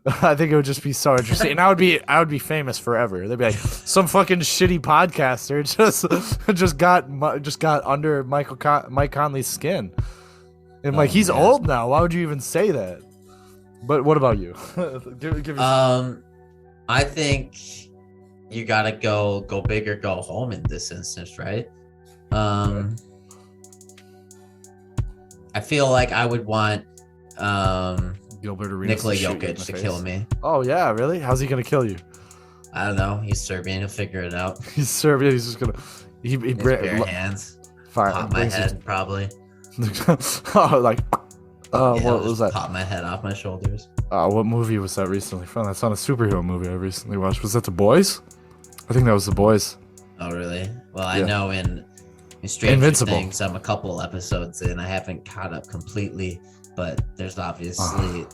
I think it would just be so interesting, and I would be famous forever. They'd be like, some fucking shitty podcaster just got under Mike Conley's skin, and like, he's old now. Why would you even say that? But what about you? give I think you gotta go big or go home in this instance, right? I feel like I would want Nikola Jokic to kill me. Oh yeah, really? How's he gonna kill you? I don't know. He's Serbian. He'll figure it out. He's Serbian. He's just gonna bare hands. Pop my head, probably. Oh, like, what was that? Pop my head off my shoulders. What movie was that recently from? That's not a superhero movie I recently watched. Was that The Boys? I think that was The Boys. Oh really? Well, I know in Stranger Invincible. Things, I'm a couple episodes in. I haven't caught up completely. But there's obviously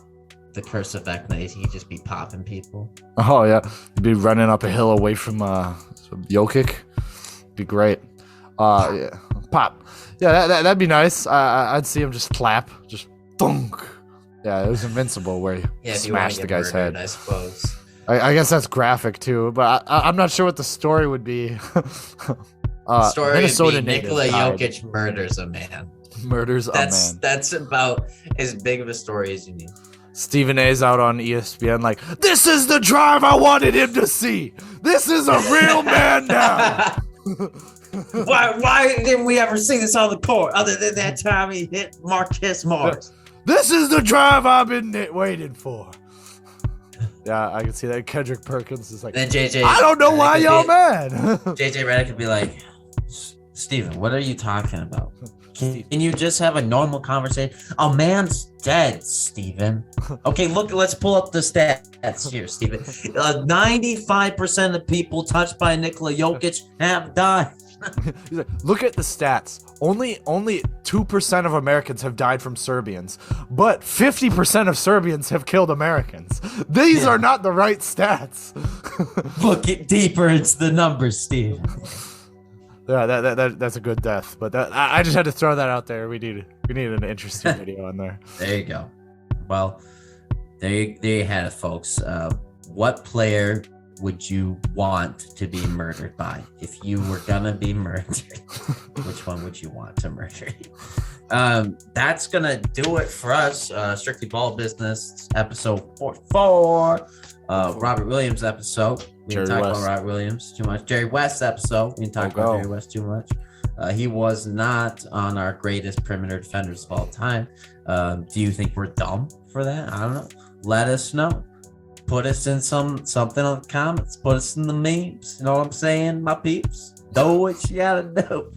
the curse of Vecna. He just be popping people. Oh yeah, you'd be running up a hill away from Jokic. Be great. Yeah, pop. Yeah, that'd be nice. I'd see him just clap, just thunk. Yeah, it was Invincible where he smashed the guy's head. I suppose. I guess that's graphic too, but I'm not sure what the story would be. Story Minnesota would be Nikola Jokic murders a man. Murders a man. That's about as big of a story as you need. Stephen A's out on ESPN like, this is the drive I wanted him to see. This is a real man now. Why didn't we ever see this on the court other than that time he hit Marcus Morris? This is the drive I've been waiting for. Yeah, I can see that. Kendrick Perkins is like, then JJ. I don't know why y'all mad. JJ Redick could be like, Steven, what are you talking about? Can you just have a normal conversation? A man's dead, Steven. Okay, look, let's pull up the stats here, Steven. 95% of the people touched by Nikola Jokic have died. He's like, look at the stats. Only 2% of Americans have died from Serbians, but 50% of Serbians have killed Americans. These are not the right stats. Look it deeper into the numbers, Steven. Yeah, that's a good death, but I just had to throw that out there. We need an interesting video on there. There you go. Well, there you had it, folks. What player would you want to be murdered by? If you were gonna be murdered, which one would you want to murder you? That's gonna do it for us. Strictly Ball Business, episode 44. Robert Williams episode. We didn't talk about Robert Williams too much. Jerry West episode. We didn't talk about Jerry West too much. He was not on our greatest perimeter defenders of all time. Do you think we're dumb for that? I don't know. Let us know. Put us in something on the comments. Put us in the memes. You know what I'm saying, my peeps? Do what you gotta do.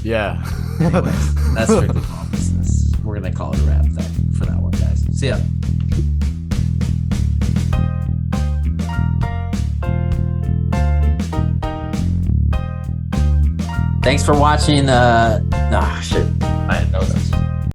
Yeah. Anyways, that's Strictly Ball Business. We're gonna call it a wrap for that one, guys. See ya. Thanks for watching. Shit. I didn't know this.